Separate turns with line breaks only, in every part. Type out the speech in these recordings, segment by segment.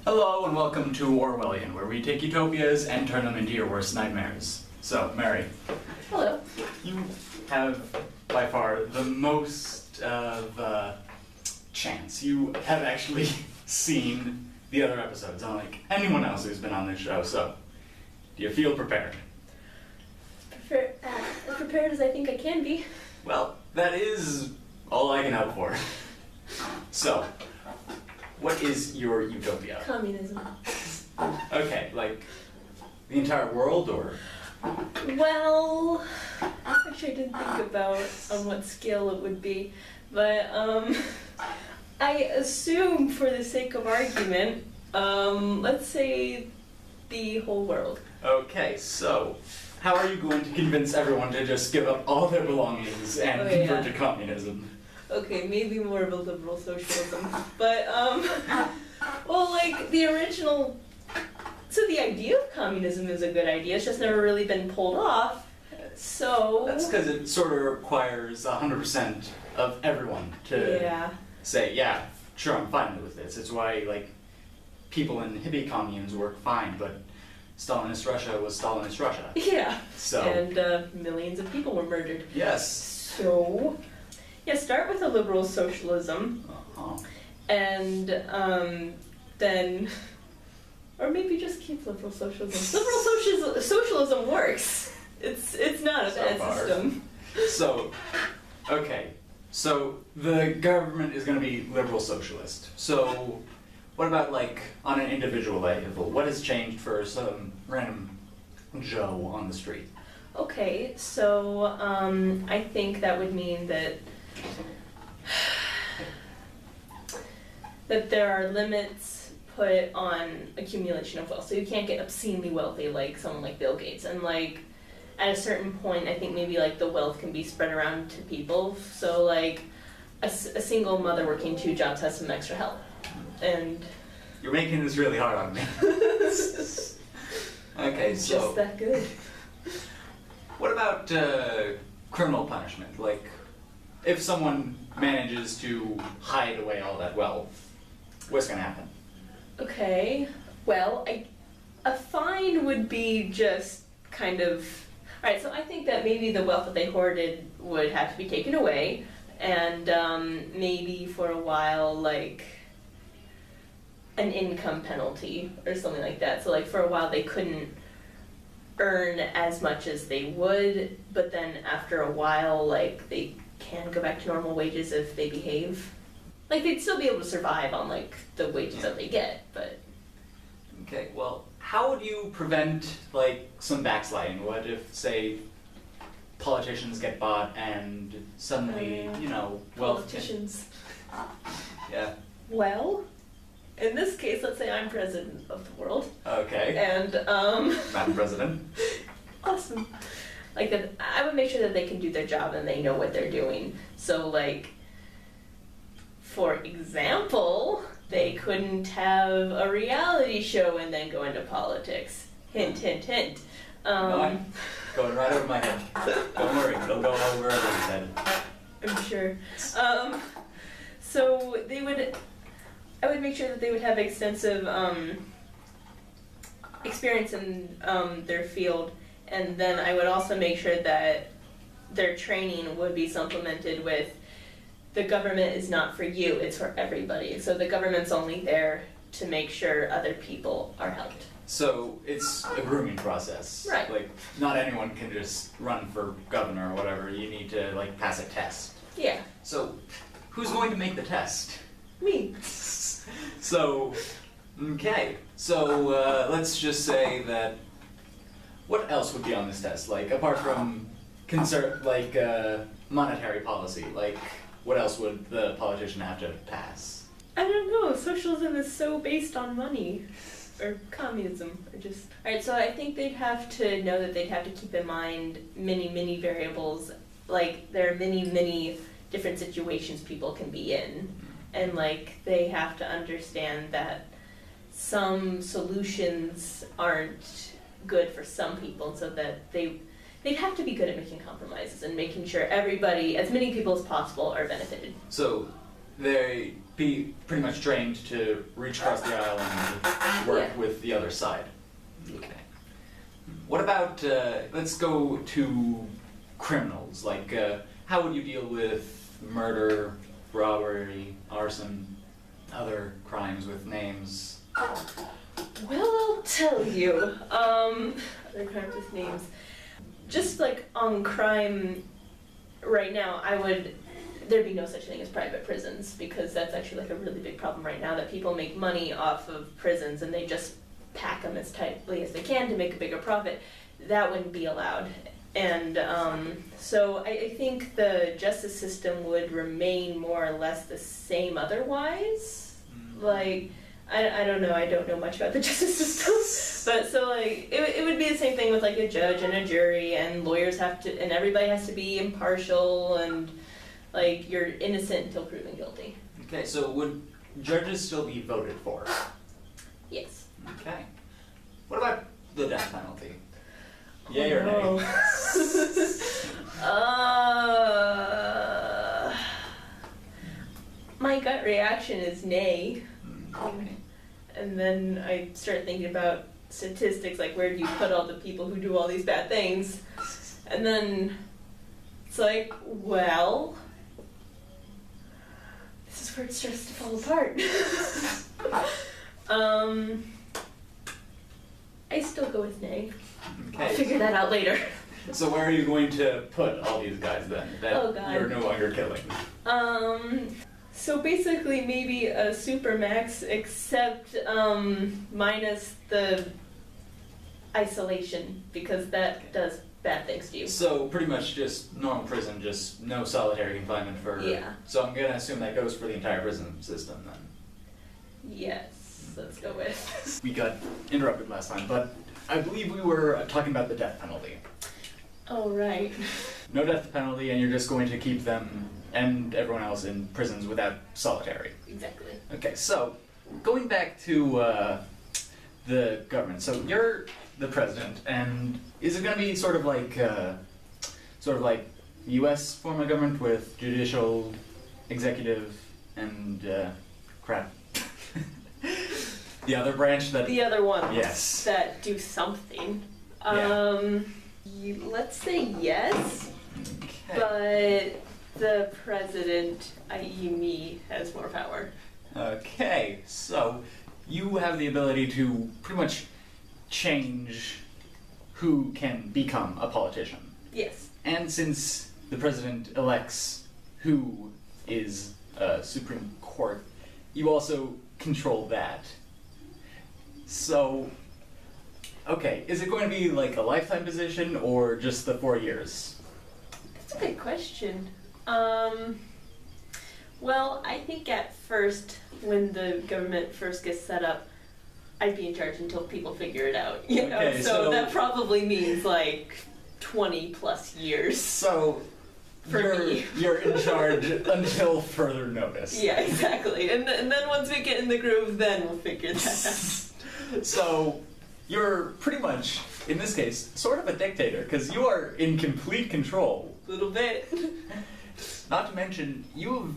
Hello and welcome to Orwellian, where we take utopias and turn them into your worst nightmares. So, Mary.
Hello.
You have, by far, the most of chance. You have actually seen the other episodes, unlike anyone else who's been on this show, so do you feel prepared?
As prepared as I think I can be.
Well, that is all I can hope for. So, what is your utopia?
Communism.
Okay, like the entire world, or?
Well, actually I didn't think about on what scale it would be, but I assume for the sake of argument, let's say the whole world.
Okay, so how are you going to convince everyone to just give up all their belongings and convert to communism?
Okay, maybe more of a liberal socialism, but well, like the original. So the idea of communism is a good idea. It's just never really been pulled off. So
that's because it sort of requires 100% of everyone to say, yeah, sure, I'm fine with this. It's why like people in hippie communes work fine, but Stalinist Russia was Stalinist Russia.
Yeah.
So
and millions of people were murdered.
Yes.
So yeah, start with a liberal socialism, and then. Or maybe just keep liberal socialism. Liberal socialism works. It's not a bad system.
So, okay. So the government is going to be liberal socialist. So what about like on an individual level? What has changed for some random Joe on the street?
Okay, so I think that would mean that there are limits put on accumulation of wealth. So you can't get obscenely wealthy like someone like Bill Gates. And like at a certain point, I think maybe like the wealth can be spread around to people. So like a single mother working 2 jobs has some extra help. And
you're making this really hard on me. Okay, so
just that good.
What about criminal punishment? Like if someone manages to hide away all that wealth, what's going to happen?
Okay, well, a fine would be just kind of... Alright, so I think that maybe the wealth that they hoarded would have to be taken away, and maybe for a while, like, an income penalty or something like that. So, like, for a while they couldn't earn as much as they would, but then after a while, like, they can go back to normal wages if they behave. Like, they'd still be able to survive on, like, the wages that they get, but...
Okay, well, how would you prevent, like, some backsliding? What if, say, politicians get bought and suddenly, you know, wealth...
Politicians.
Yeah.
Well, in this case, let's say I'm president of the world.
Okay.
And,
Madam President.
Awesome. Like, I would make sure that they can do their job and they know what they're doing. So, like... For example, they couldn't have a reality show and then go into politics. Hint, hint, hint.
No, going right over my head. Don't worry, it'll go over everyone's head.
I'm sure. So I would make sure that they would have extensive experience in their field, and then I would also make sure that their training would be supplemented with the government is not for you, it's for everybody. So the government's only there to make sure other people are helped.
So it's a grooming process.
Right.
Like, not anyone can just run for governor or whatever. You need to, like, pass a test.
Yeah.
So, who's going to make the test?
Me.
So, okay. So, let's just say that... What else would be on this test? Like, apart from monetary policy, like... What else would the politician have to pass?
I don't know. Socialism is so based on money. Or communism. Or just... Alright, so I think they'd have to know that they'd have to keep in mind many variables. Like, there are many different situations people can be in. And, like, they have to understand that some solutions aren't good for some people, so that they'd have to be good at making compromises and making sure everybody, as many people as possible, are benefited.
So, be pretty much trained to reach across the aisle and work
Yeah.
with the other side. Okay. What about, let's go to criminals. Like, how would you deal with murder, robbery, arson, other crimes with names?
Well, I'll tell you. Other crimes with names. Just like on crime right now, there'd be no such thing as private prisons, because that's actually like a really big problem right now, that people make money off of prisons and they just pack them as tightly as they can to make a bigger profit. That wouldn't be allowed. And so I think the justice system would remain more or less the same otherwise. Like, I don't know, I don't know much about the justice system, but so like, it would be the same thing with like a judge and a jury, and lawyers have to, and everybody has to be impartial, and like, you're innocent until proven guilty.
Okay, so would judges still be voted for?
Yes.
Okay. What about the death penalty? Yay or nay?
My gut reaction is nay.
Okay.
And then I start thinking about statistics, like where do you put all the people who do all these bad things? And then it's like, well, this is where it starts to fall apart. I still go with nay. I'll
Okay.
figure that out later.
So where are you going to put all these guys then, that
Oh, God.
you're no longer killing?
So basically maybe a supermax, except minus the isolation, because that does bad things to you.
So pretty much just normal prison, just no solitary confinement for...
Yeah.
So I'm gonna assume that goes for the entire prison system then.
Yes, let's go with.
We got interrupted last time, but I believe we were talking about the death penalty.
Oh, right.
No death penalty, and you're just going to keep them and everyone else in prisons without solitary.
Exactly.
Okay, so going back to the government. So you're the president, and is it going to be sort of like U.S. form of government with judicial, executive, and crap? The other branch that.
The other ones
Yes.
that do something. Let's say yes,
Okay.
but the president, i.e. me, has more power.
Okay, so you have the ability to pretty much change who can become a politician.
Yes.
And since the president elects who is Supreme Court, you also control that. So, okay, is it going to be like a lifetime position or just the 4 years?
That's a good question. Well, I think at first, when the government first gets set up, I'd be in charge until people figure it out, you know?
Okay,
So
so-
that probably means like 20 plus years.
So,
For me.
you're in charge until further notice.
Yeah, exactly. And then once we get in the groove, then we'll figure that out.
So, you're pretty much, in this case, sort of a dictator, because you are in complete control.
A little bit.
Not to mention, you've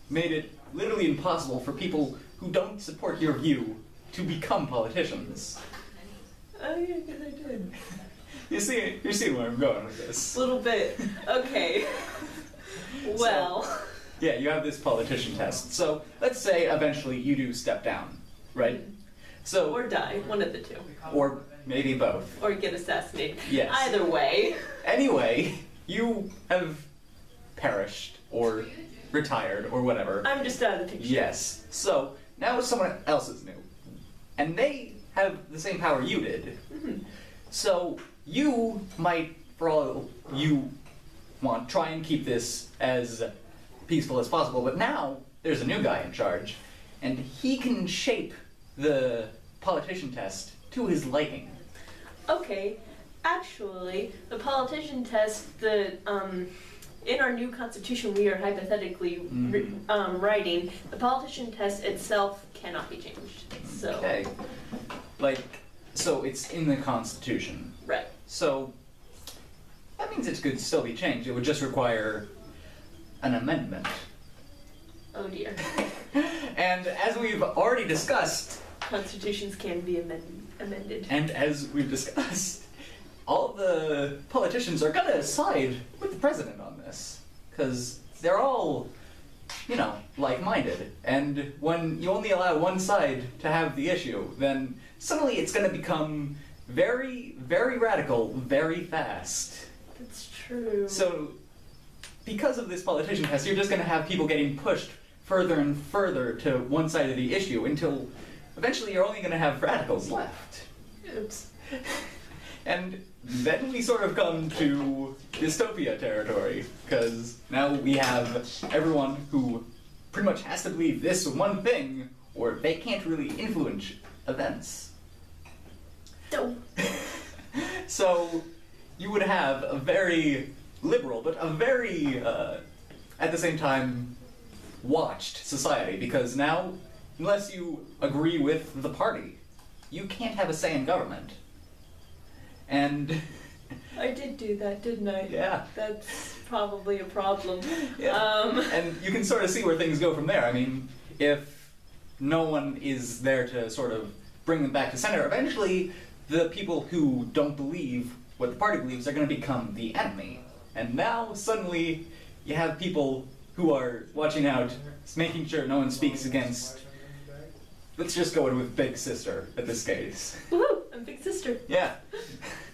made it literally impossible for people who don't support your view to become politicians.
Oh yeah, I guess I did.
You see where I'm going with this.
A little bit. Okay. Well.
Yeah, you have this politician test. So, let's say eventually you do step down, right? So,
Or die, one of the two.
or maybe both.
Or get assassinated.
Yes.
Either way.
Anyway, you have perished, or retired, or whatever.
I'm just out of the picture.
Yes. So, now someone else is new. And they have the same power you did.
Mhm.
So, you might, for all you want, try and keep this as peaceful as possible, but now there's a new guy in charge, and he can shape the politician test to his liking.
Okay. Actually, the politician test, in our new constitution we are hypothetically writing, the politician test itself cannot be changed. So.
Okay. So it's in the Constitution.
Right.
So, that means it could still be changed. It would just require an amendment.
Oh dear.
And as we've already discussed,
Constitutions can be amended.
and as we've discussed, all the politicians are gonna side with the president on this. Because they're all, like-minded. And when you only allow one side to have the issue, then suddenly it's gonna become very, very radical, very fast.
That's true.
So, because of this politician test, you're just gonna have people getting pushed further and further to one side of the issue until eventually you're only gonna have radicals left.
Oops.
And then we sort of come to dystopia territory, because now we have everyone who pretty much has to believe this one thing, or they can't really influence events.
No.
So you would have a very liberal, but a very, at the same time, watched society, because now, unless you agree with the party, you can't have a say in government. And
I did do that, didn't I?
yeah.
That's probably a problem.
Yeah. And you can sort of see where things go from there. I mean, if no one is there to sort of bring them back to center, eventually the people who don't believe what the party believes are going to become the enemy. And now, suddenly, you have people who are watching out, making sure no one speaks against... Let's just go in with Big Sister, at this case.
Woohoo! I'm Big Sister.
Yeah.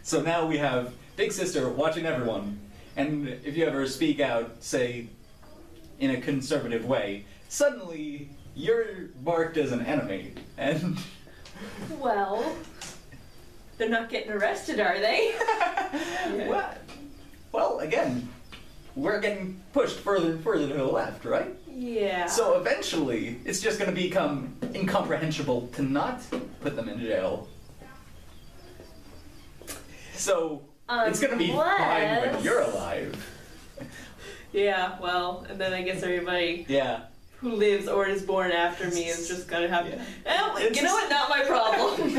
So now we have Big Sister watching everyone, and if you ever speak out, say, in a conservative way, suddenly you're marked as an enemy, and...
Well, they're not getting arrested, are they? Yeah.
Well, again, we're getting pushed further and further to the left, right?
Yeah.
So eventually, it's just going to become incomprehensible to not put them in jail. So, it's going to be fine when you're alive.
Yeah, well, and then I guess everybody
Yeah.
who lives or is born after me is just gonna have.
Yeah.
Oh,
It's
you know what? Not my problem.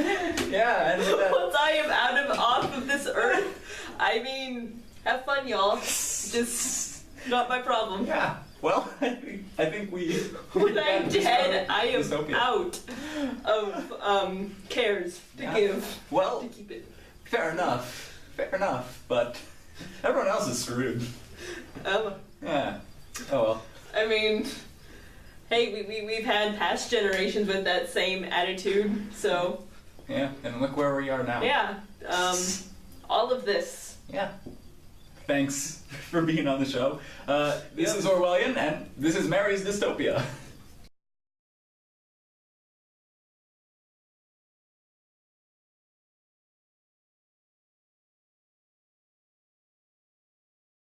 Yeah, and
Once I am off of this earth, I mean, have fun, y'all. Just not my problem.
yeah. Well, I think we...
When I'm dead, I am
Utopia.
out of cares to
Yeah.
give
Well,
to keep it.
fair enough. Fair enough, but everyone else is screwed. Yeah. Oh well.
I mean, hey, we've had past generations with that same attitude, so
Yeah, and look where we are now.
yeah, all of this.
Yeah. Thanks for being on the show. This is Orwellian, and this is Mary's Dystopia.